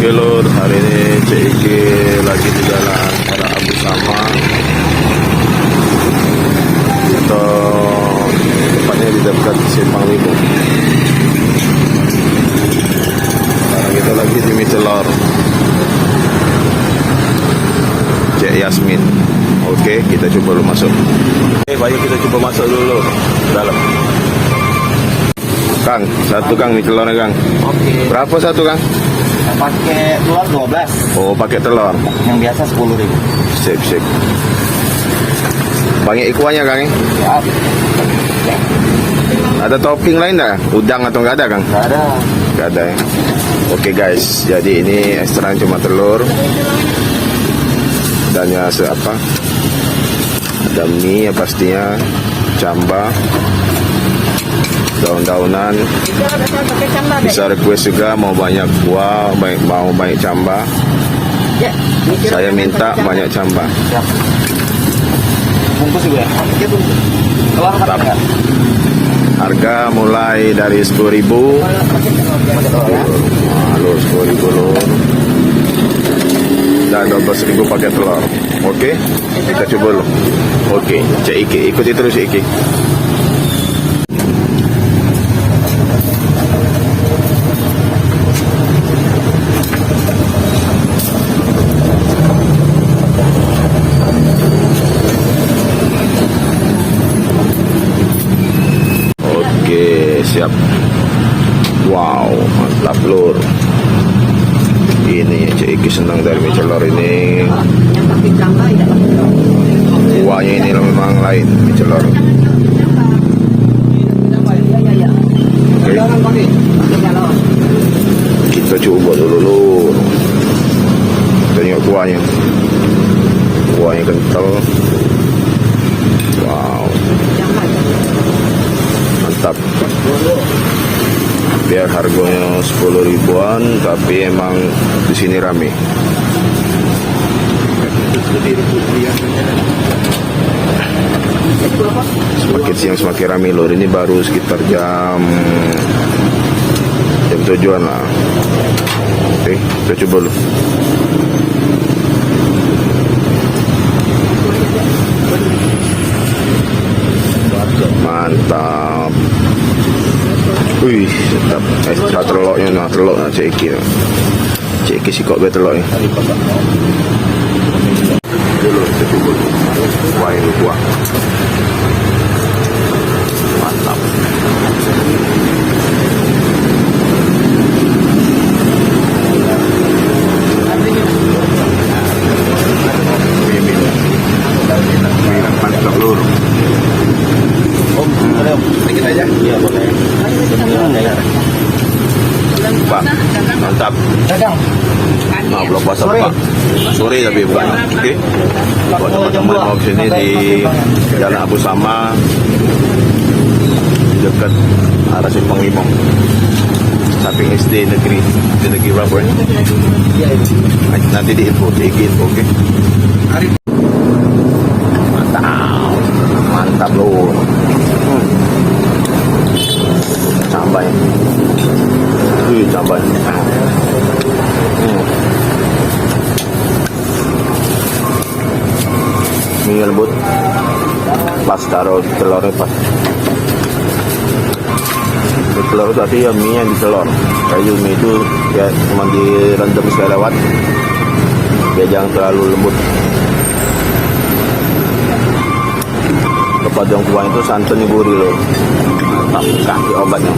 Oke lur, hari ini CIG lagi di jalan para Abu Sama. Kita tepatnya di dekat Simpang Lima. Sekarang kita lagi di mie telur Cek Yasmin. Oke, kita coba dulu masuk. Oke, baik, kita coba masuk dulu ke dalam. Kang, satu Kang mie telurnya Kang. Oke. Berapa satu Kang? Pakai telur 12. Oh, pakai telur. Yang biasa 10.000. Sip, sip. Banyak ikuannya Kang. Ya. Ada topping lain dah? Udang atau nggak ada Kang? Nggak ada. Nggak ada ya. Oke guys, jadi ini ekstranya cuma telur dan ya apa? Ada mie ya pastinya, camba, daun-daunan. Bisa request juga mau banyak kuah, mau banyak camba. Saya minta banyak camba. Siap. Bungkus juga ya? Iya bungkus. Telur pakai nggak? Harga mulai dari 10.000. Halo, 10.000 lur. Dan 12.000 pakai telur. Oke, kita coba dulu. Oke, Cek Iki, ikuti terus Iki. Siap. Wow, mantap lur. Ini Cik Iki senang dari mie telur ini. Kuahnya ini memang lain mie telur. Oke. Kita coba dulu lur. Tengok kuahnya. Kuahnya kental. Wow. Mantap. Biar harganya 10 ribuan, tapi emang di sini rame. Semakin siang semakin rame lor. Ini baru sekitar jam 7-an lah. Oke, kita coba dulu. Mantap. Wih, sedap. Ekstra telurnya nah, telur nah Cik Iki. Cik Iki sih kok be telurnya. Dulu kita coba. Wah, ini kuah. Mantap. Mantap lur. Sedikit aja? Iya boleh. Pak, mantap. Maaf belum puasa Pak. Sore tapi bukan. Oke. Buat teman-teman mau kesini di Jalan Abu Sama, dekat arah Simpang Lima, samping SD negeri berapa ya? Nanti di info, oke. Mantap loh. Cambai. Cambai. Mie lembut. Pas taruh telurnya pas. Mie telur itu artinya mie yang di telur. Kayu mie itu ya cuma direndam sekali lewat. Dia jangan terlalu lembut. Kepadang kuah itu santannya gurih loh. Mantap, kaki obatnya.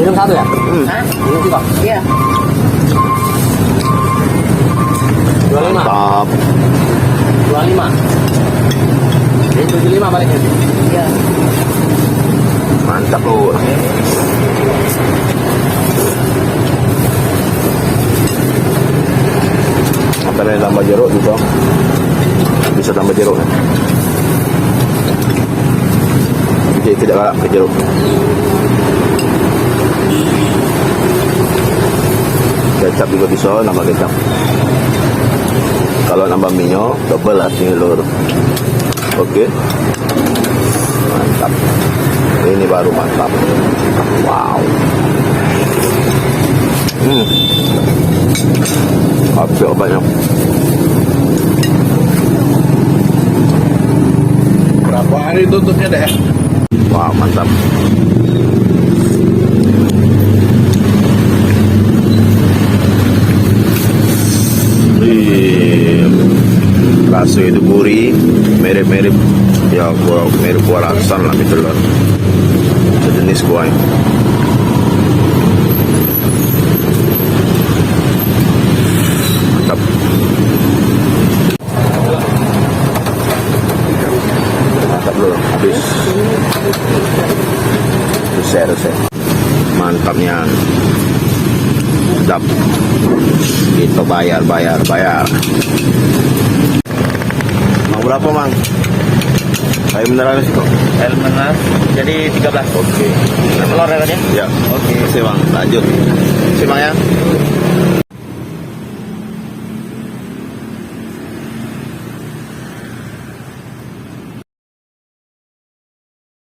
Minum satu ya? Minum juga? Iya. 25. Mantap. 25. Ini 75 baliknya. Iya. Mantap loh. Makanya tambah jeruk juga. Bisa tambah jeruk. Jadi tidak galak ke jeruk. Kecap juga bisa, nambah kecap. Kalau nambah minyak, double artinya lur. Oke. Mantap. Ini baru mantap. Wow. Habis obatnya. Berapa hari tutupnya deh? Wah, mantap. Rasa itu gurih, mirip-mirip ya mirip kuah laksan lah gitu loh. Sejenis kuah. Mantap. Mantap loh, habis. Resep. Mantapnya. Sedap. Itu bayar. Mau berapa, Mang? Air mineral sih kok. Air mineral jadi 13. Oke. Telur ya tadi? Ya. Oke. Oke, Bang. Lanjut. Terima ya.